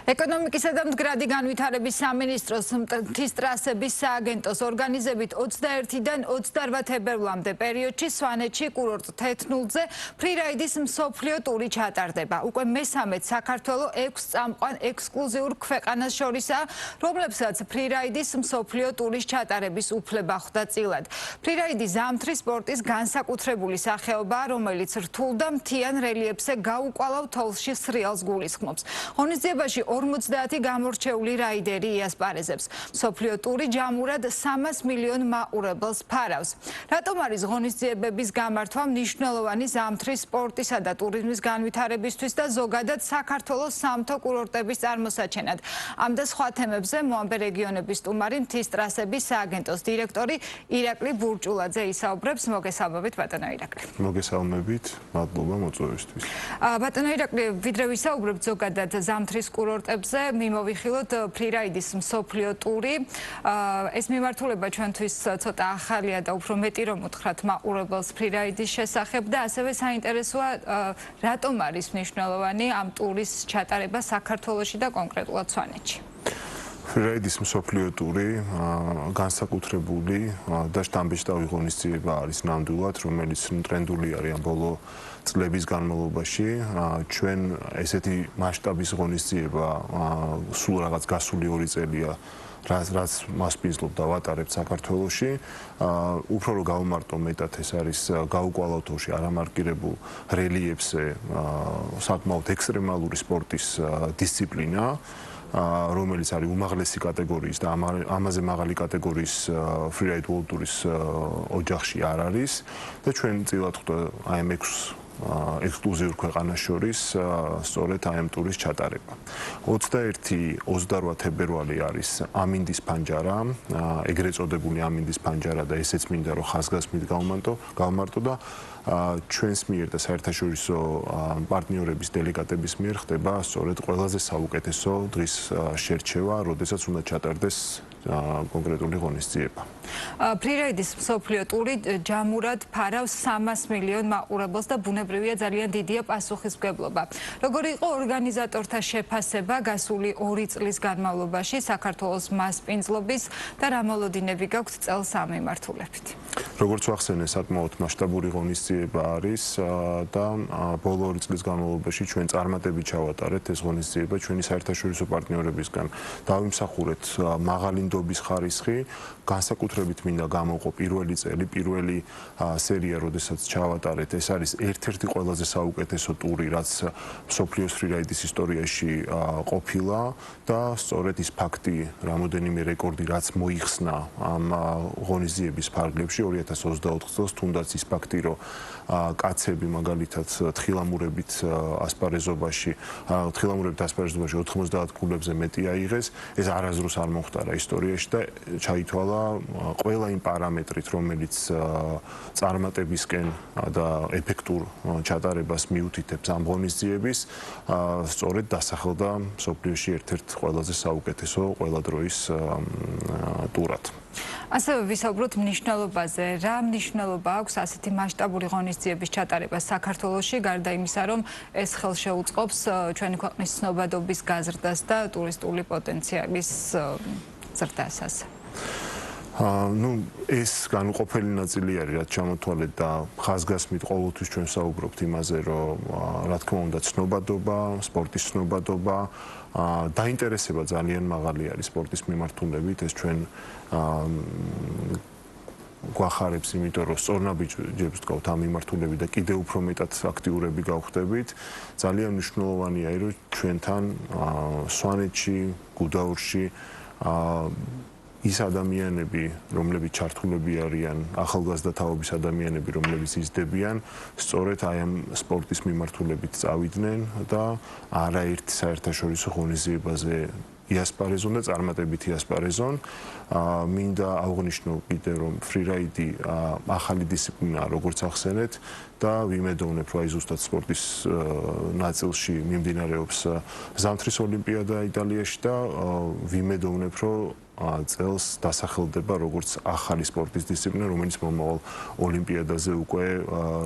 ეკონომიკისა და მდგრადი განვითარების სამინისტროს მთის ტრასების სააგენტოს ორგანიზებით 21-დან 28 თებერვლამდე პერიოდში სვანეთში კურორტ თეთნულზე ფრირაიდის მსოფლიო ტური ჩატარდება. უკვე მესამედ საქართველოს 6 წამყვან ექსკლუზიურ ქვეყანას შორისაა, რომლებსაც ფრირაიდის მსოფლიო ტურის ჩატარების უფლება ხვდა წილად. ფრირაიდი ზამთრის სპორტის განსაკუთრებული სახეობაა, რომელიც რთულ და მთიან რელიეფზე გაუკვალავ თოვლში სრიალს გულისხმობს. ღონისძიებაში 50 გამორჩეული რაიდერი იასპარეზებს. მსოფლიო ტური ჯამურად 300 მილიონ მაყურებელს ფარავს. რატომ არის ღონისძიებების გამართვა მნიშვნელოვანი ზამთრის სპორტისა და ტურიზმის განვითარებისთვის და ზოგადად საქართველოს სამთო კურორტების წარმოსაჩენად? ამ და სხვა თემებზე მოამბე რეგიონების სტუმარი მთის ტრასების სააგენტოს დირექტორი ირაკლი ბურჭულაძე ისაუბრებს. მოგესალმებით ბატონო ირაკლი. მოგესალმებით, მადლობა მოწვევისთვის. ბატონო ირაკლი, ვიდრე ვისაუბრებთ ზოგადად ზამთრის კურორტებზე, მიმოვიხილოთ ფრირაიდის მსოფლიო ტური. ეს მიმართულება ჩვენთვის ცოტა ახალია და უფრო მეტი რომ უთხრათ მაყურებელს ფრირაიდის შესახებ და ასევე საინტერესოა რატომ არის მნიშვნელოვანი ამ ტურის ჩატარება საქართველოში და კონკრეტულად სვანეთში. ფრირაიდის მსოფლიო ტური განსაკუთრებული და შთამბეჭდავი ღონისძიება არის ნამდვილად, რომელიც ტრენდული არის ამ ბოლო წლების განმავლობაში. ჩვენ ესეთი მასშტაბის ღონისძიება სულ რაღაც გასული 2 წელია რაც მასპინძლობ და ვატარებთ საქართველოში. უფრო რომ გავმარტო მეტად ეს არის გაუკვალავ თოში არამარკირებულ რელიეფზე საკმაოდ ექსტრემალური სპორტის დისციპლინა, რომელიც არის უმაღლესი კატეგორიის და ამაზე მაღალი კატეგორიის ფრირაიდ ვორლდ ტურის ოჯახში არ არის და ჩვენ წილად ხვდა აი ამ 6 ექსკლუზიურ ქვეყანას შორის სწორედ აი ამ ტურის ჩატარება. 21-28 თებერვალი არის ამინდის ფანჯარა, ეგრეთ წოდებული ამინდის ფანჯარა და ესეც მინდა რომ ხაზგასმით გავმარტო და ჩვენს მიერ და საერთაშორისო პარტნიორების დელეგატების მიერ ხდება სწორედ ყველაზე საუკეთესო დღის შერჩევა, როდესაც უნდა ჩატარდეს კონკრეტული ღონისძიება. ფრირაიდის მსოფლიო ტური ჯამურად ფარავს 300 მილიონ მაყურებელს და ბუნებრივია ძალიან დიდია პასუხისმგებლობა. როგორი იყო ორგანიზატორთა შეფასება გასული 2 წლის განმავლობაში საქართველოს მასპინძლობის და რა მოლოდინები გაქვთ წელს ამ მიმართულებით? როგორც ვახსენე, საკმაოდ მასშტაბური ღონისძიება არის და ბოლო 2 წლის განმავლობაში ჩვენ წარმატებით ჩავატარეთ ეს ღონისძიება ჩვენი საერთაშორისო პარტნიორებისგან. დავიმსახურეთ მაღალი ნდობის ხარისხი, განსაკუთრებით მინდა გამოვყო პირველი წელი, პირველი სერია, როდესაც ჩავატარეთ. ეს არის ერთ-ერთი ყველაზე საუკეთესო ტური, რაც მსოფლიოს ფრირაიდის ისტორიაში ყოფილა და სწორედ ის ფაქტი, რამოდენიმე რეკორდი, რაც მოიხსნა ამ ღონისძიების ფარგლებში 2024 წელს, თუნდაც ის ფაქტი, რომ კაცები მაგალითად თხილამურებით ასპარეზობაში 90 ქულებზე მეტი აიღეს, ეს არასდროს არ მომხდარა ისტორიაში და ჩაითვალა ყველა იმ პარამეტრით, რომელიც წარმატებისკენ და ეფექტურ ჩატარებას მიუთითებს ამ ღონისძიების, სწორედ დასახელდა მსოფლიოში ერთ-ერთ ყველაზე საუკეთესო ყველა დროის ტურად. ასევე ვისაუბროთ მნიშვნელობაზე. რა მნიშვნელობა აქვს ასეთი მასშტაბური ღონისძიების ჩატარება საქართველოში, გარდა იმისა, რომ ეს ხელშეუწყობს ჩვენი ქვეყნის ცნობადობის გაზრდას და ტურისტული პოტენციალის ზრდასაც? ეს განუყოფელი ნაწილი არის, რაც ჩამოთვალეთ და ხაზგასმით ყოველთვის ჩვენ საუბრობთ იმაზე, რომ რა თქმა უნდა ცნობადობა, სპორტის ცნობადობა, დაინტერესება ძალიან მაღალი არის სპორტის მიმართულებით. ეს ჩვენ გვახარებს, იმიტომ რომ სწორნაბიჯებს თქვათ ამ მიმართულებით და კიდევ უფრო მეტად აქტიურები გავხდებით. ძალიან მნიშვნელოვანია, რომ ჩვენთან სვანეთში, გუდაურში ის ადამიანები, რომლებიც ჩართულები არიან, ახალგაზრდა თაობის ადამიანები, რომლებიც იზრდებიან, სწორედ აი ამ სპორტის მიმართულებით წავიდნენ და არაერთ საერთაშორისო ღონისძიებაზე იასპარეზონ და წარმატებით იასპარეზონ. მინდა აღვნიშნო კიდევ, რომ ფრირაიდი ახალი დისციპლინაა, როგორც ახსენეთ და ვიმედოვნებ, რომ აი ზუსტად სპორტის ნაწილში მიმდინარეობს ზამთრის ოლიმპიადა იტალიაში და ვიმედოვნებ, რომ წელს დასახელდება როგორც ახალი სპორტის დისციპლინა, რომელიც მომავალ ოლიმპიადაზე უკვე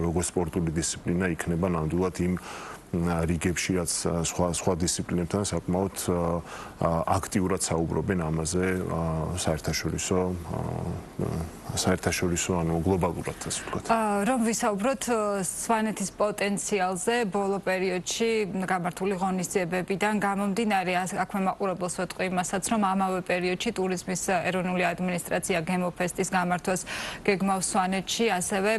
როგორც სპორტული დისციპლინა იქნება ნამდვილად იმ რიგებში, რაც სხვა დისციპლინებთან საკმაოდ აქტიურად საუბრობენ ამაზე საერთაშორისო ანუ გლობალურად ასე ვთქვათ. რომ ვისაუბროთ სვანეთის პოტენციალზე ბოლო პერიოდში გამართული ღონისძიებებიდან გამომდინარე, აქვე მაყურებელს ვეთქვი იმასაც, რომ ამავე პერიოდში ტურიზმის ეროვნული ადმინისტრაცია გემოფესტის გამართვას გეგმავს სვანეთში, ასევე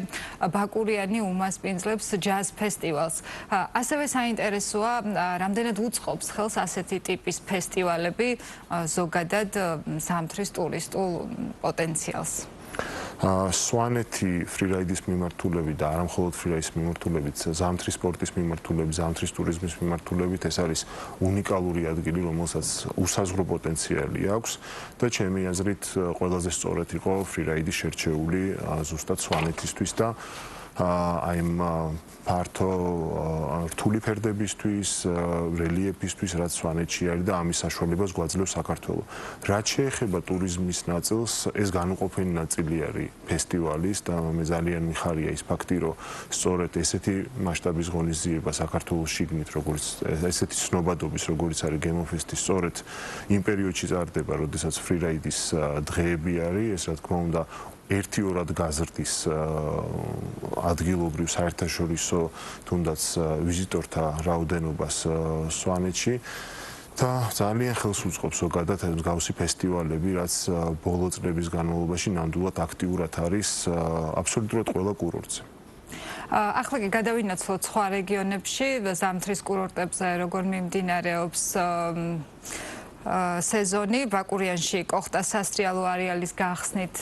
ბაკურიანი უმასპინძლებს ჯაზ ფესტივალს. ასევე საინტერესოა, რამდენად უწყობს ხელს ასეთი ტიპის ფესტივალები ზოგადად ზამთრის ტურისტულ პოტენციალს. სვანეთი ფრირაიდის მიმართულებით და არა მხოლოდ ფრირაიდის მიმართულებით, ზამთრის სპორტის მიმართულებით, ზამთრის ტურიზმის მიმართულებით ეს არის უნიკალური ადგილი, რომელსაც უსაზღვრო პოტენციალი აქვს და ჩემი აზრით ყველაზე სწორად იყო ფრირაიდის შერჩეული ზუსტად სვანეთისთვის და აი ამ ფართო რთული ფერდებისთვის, რელიეფისთვის, რაც სვანეთში არის და ამის საშუალებას გვაძლევს საქართველოს. რაც შეეხება ტურიზმის ნაწილს, ეს განუყოფელი ნაწილი არის ფესტივალის და მე ძალიან მიხარია ის ფაქტი, რომ სწორედ ესეთი მასშტაბის ღონისძიება საქართველოს შიგნით, როგორც ესეთი ცნობადობის, როგორც არის გემოფესტი, სწორედ იმ პერიოდში წარდება, როდესაც ფრირაიდის დღეები არის, ეს რა თქმა უნდა ერთიორად გაზრდის ადგილობრივ საერთაშორისო თუნდაც ვიზიტორთა რაოდენობას სვანეთში და ძალიან ხელს უწყობს ზოგადად მსგავსი ფესტივალები, რაც ბოლო წლების განმავლობაში ნამდვილად აქტიურად არის აბსოლუტურად ყველა კურორტზე. ახლა კი გადავინაცვლოთ სხვა რეგიონებში, ზამთრის კურორტებზე როგორ მიმდინარეობს სეზონი, ბაკურიანში კოხტა სასრიალო არეალის გახსნით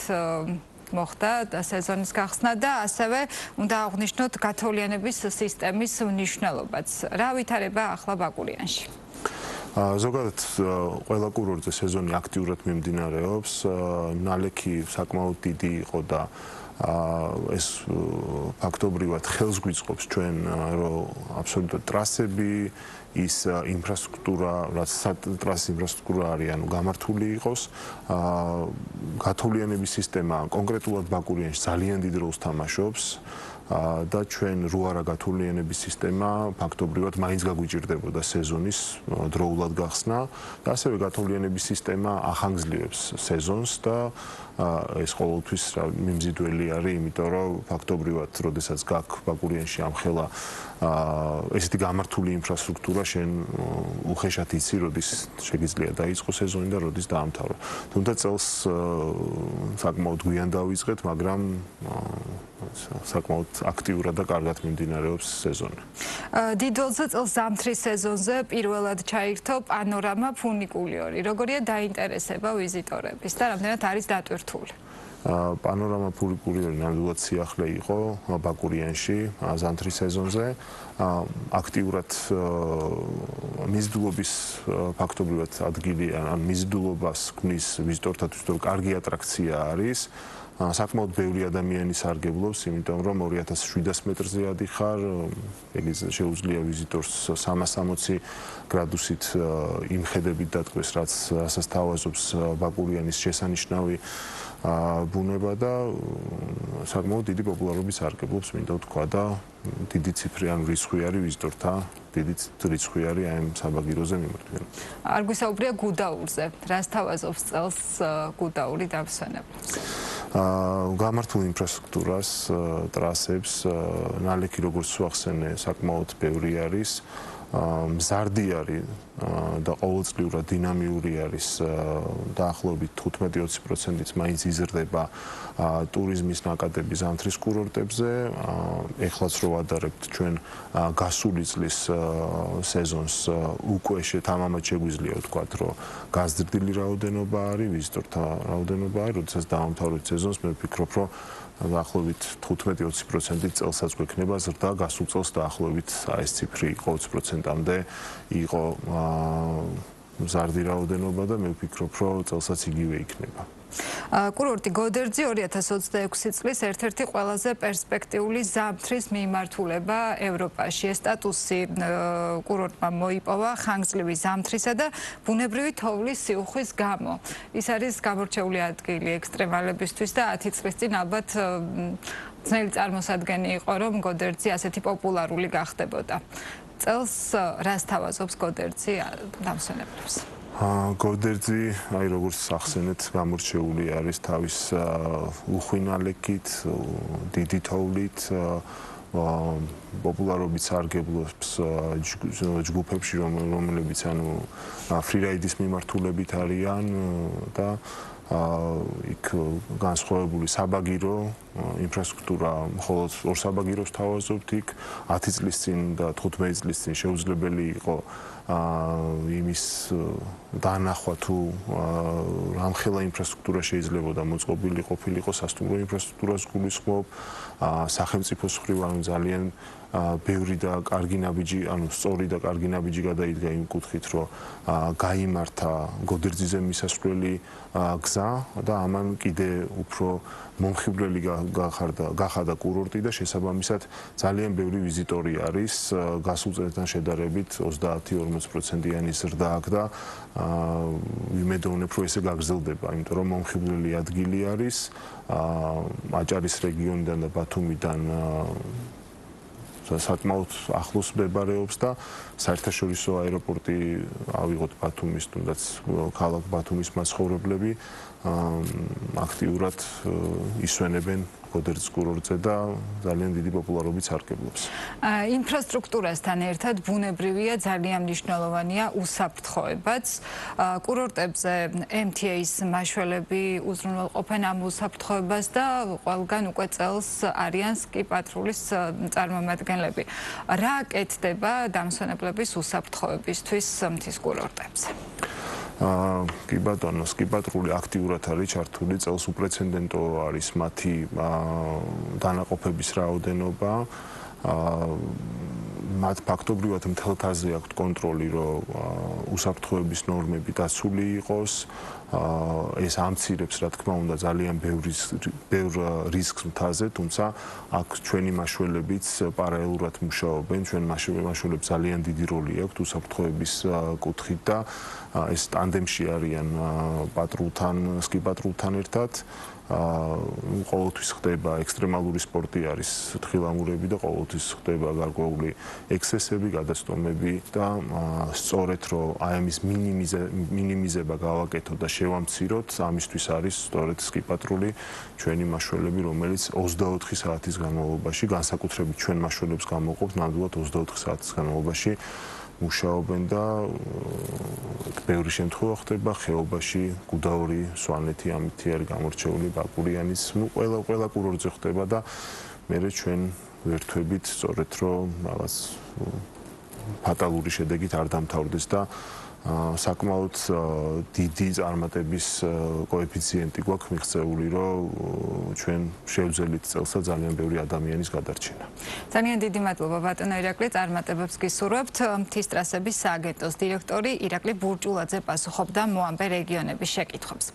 მოხდა სეზონის გახსნა და ასევე უნდა აღვნიშნოთ გათოვლიანების სისტემის მნიშვნელობაც. რა ვითარება ახლა ბაკურიანში? ზოგადად ყველა კურორტზე სეზონი აქტიურად მიმდინარეობს, ნალექი საკმაოდ დიდი იყო და ეს ფაქტობრივად ხელს გვიწყობს ჩვენ, რომ აბსოლუტურად ტრასები ის ინფრასტრუქტურა, რაც ტრასის ინფრასტრუქტურა არის, ანუ გამართული იყოს. გათოვლიანების სისტემა კონკრეტულად ბაკურიანში ძალიან დიდ როლს თამაშობს და ჩვენ რო არა გათოვლიანების სისტემა ფაქტობრივად მაინც გაგვიჭირდებოდა სეზონის დროულად გახსნა და ასევე გათოვლიანების სისტემა ახანგრძლივებს სეზონს და ეს ყოველთვის მიმზიდველი არის, იმიტომ რომ ფაქტობრივად, როდესაც გაქვს ბაკურიანში ამხელა ესეთი გამართული ინფრასტრუქტურა, შენ უხეშად იცი, როდის შეგიძლია დაიწყო სეზონი და როდის დაამთავრო. თუმცა წელს საკმაოდ გვიან დავიწყეთ, მაგრამ საკმაოდ აქტიურად და კარგად მიმდინარეობს სეზონი. დიდველზე წელს ზამთრის სეზონზე პირველად ჩაირთო პანორამა ფუნიკულიორი. როგორია დაინტერესება ვიზიტორების და რამდენად არის დატვირთული? პანორამა ფუნიკულიორი ნამდვილად სიახლე იყო ბაკურიანში ზამთრის სეზონზე. აქტიურად მიზიდულობის ფაქტობრივად ადგილი, ან მიზიდულობას ქმნის ვიზიტორთათვის, რომ კარგი ატრაქცია არის. საკმაოდ ბევრი ადამიანი სარგებლობს, იმიტომ რომ 2700 მეტრზე ადიხარ, შეუძლია ვიზიტორს 360 გრადუსით იმხედებით დატყვეს, რაც ასასთავაზობს ბაკურიანის შესანიშნავი ბუნება და საკმაოდ დიდი პოპულარობით სარგებლობს, მინდა ვთქვა და დიდი ციფრი ან რიცხვი არის ვიზიტორთა, დიდი რიცხვი არის აი ამ საბაგიროზე მიმართული. არ გვისაუბრია გუდაურზე, რას თავაზობს წელს გუდაური დამსვენებლებს? გამართულ ინფრასტრუქტურას, ტრასებს, ნალექი როგორც ვახსენე, საკმაოდ ბევრი არის. მზარდი არის და ყოველწლიურად დინამიური არის დაახლოებით 15-20%-ით მაინც იზრდება ტურიზმის ნაკადები ზამთრის კურორტებზე. ეხლაც რო ვადარებთ ჩვენ გასული წლის სეზონს უკვე თამამად შეგვიძლია ვთქვათ, რომ გაზრდილი რაოდენობა არის, ვიზიტორთა რაოდენობა არის, როდესაც დავამთავროთ სეზონს, მე ვფიქრობ, რომ დაახლოებით 15-20% წელსაც გვექნება ზრდა, გასულ წელს დაახლოებით ეს ციფრი იყო 20%-მდე იყო მზარდი რაოდენობა და მე ვფიქრობ, რომ წელსაც იგივე იქნება. კურორტი გოდერძი 2026 წლის ერთ-ერთი ყველაზე პერსპექტიული ზამთრის მიმართულება ევროპაში. ეს სტატუსი კურორტმა მოიპოვა ხანგრძლივი ზამთრისა და ბუნებრივი თოვლის სიუხვის გამო. ის არის გამორჩეული ადგილი ექსტრემალებისთვის და 10 წლის წინ ალბათ ძნელი წარმოსადგენი იყო, რომ გოდერძი ასეთი პოპულარული გახდებოდა. წელს რას თავაზობს გოდერძი დამსვენებლებს? გოდერძი, აი როგორც ახსენეთ, გამორჩეული არის თავის უხვინალექით, დიდი თოვლით, პოპულარობით სარგებლობს ჯგუფებში, რომლებიც ფრირაიდის მიმართულებით არიან და იქ განსხვავებული საბაგირო ინფრასტრუქტურა მხოლოდ ორ საბაგიროს თავაზობთ იქ 10 წლის წინ და 15 წლის წინ შეუძლებელი იყო იმის დანახვა თუ რამხელა ინფრასტრუქტურა შეიძლებოდა მოწყობილი ყოფილიყო სასტუმრო ინფრასტრუქტურას გულისხმობ სახელმწიფოს მხრივ ძალიან ბევრი და კარგი ნაბიჯი, სწორი და კარგი ნაბიჯი გადაიდგა იმ კუთხით, რომ გაიმართა გოდერძიზე მისასვლელი გზა და ამან კიდე უფრო მომხიბვლელი გახადა კურორტი და შესაბამისად ძალიან ბევრი ვიზიტორი არის გასულ წელთან შედარებით 30-40%-იანი ზრდა აქვს და ვიმედოვნებ, რომ ესე გაგრძელდება, იმიტომ რომ მომხიბვლელი ადგილი არის აჭარის რეგიონიდან და ბათუმიდან საკმაოდ ახლოს მდებარეობს და საერთაშორისო აეროპორტი ავიღოთ ბათუმის, თუნდაც ქალაქ ბათუმის მაცხოვრებლები აქტიურად ისვენებენ გოდერძის კურორტზე და ძალიან დიდი პოპულარობით სარგებლობს. ინფრასტრუქტურასთან ერთად ბუნებრივია ძალიან მნიშვნელოვანია უსაფრთხოებაც. კურორტებზე MTA-ის მაშველები უზრუნველყოფენ ამ უსაფრთხოებას და ყველგან უკვე წელს არიან სკი პატრულის წარმომადგენლები. რა აკეთდება დამსვენებლების უსაფრთხოებისთვის მთის კურორტებზე? კი ბატონო, სკი პატრული აქტიურად არის ჩართული, წელს უპრეცედენტო არის მათი დანაყოფების რაოდენობა. მათ ფაქტობრივად მთელ თაზზე აქვთ კონტროლი, რომ უსაფრთხოების ნორმები დაცული იყოს. ეს ამცირებს, რა თქმა უნდა, ძალიან ბევრ რისკს მთაზე, თუმცა აქ ჩვენი მაშველებიც პარალელურად მუშაობენ, ჩვენ მაშველებს ძალიან დიდი როლი აქვთ უსაფრთხოების კუთხით და ეს ტანდემში არიან პატრულთან, სკი პატრულთან ერთად. ყოველთვის ხდება ექსტრემალური სპორტი არის თხილამურები და ყოველთვის ხდება გარკვეული ექსცესები, გადასტომები და სწორედ რომ აი ამის მინიმიზება გავაკეთოთ და შევამციროთ, ამისთვის არის სწორედ სკი პატრული ჩვენი მაშველები, რომელიც 24 საათის განმავლობაში, განსაკუთრებით ჩვენ მაშველებს გამოვყოფთ ნამდვილად 24 საათის განმავლობაში მუშაობენ და ბევრი შემთხვევა ხდება ხეობაში გუდაური, სვანეთი, ამითი არის გამორჩეული ბაკურიანის, ყველა კურორტზე ხდება და მერე ჩვენ ვერთვებით სწორედ რომ რაღაც ფატალური შედეგით არ დამთავრდეს და საკმაოდ დიდი წარმატების კოეფიციენტი გვაქვს მიღწეული, რომ ჩვენ შევძელით წელსა ძალიან ბევრი ადამიანის გადარჩენა. ძალიან დიდი მადლობა ბატონო ირაკლი, წარმატებებს გისურვებთ. მთის ტრასების სააგენტოს დირექტორი ირაკლი ბურჭულაძე პასუხობდა მოამბე რეგიონების შეკითხვებს.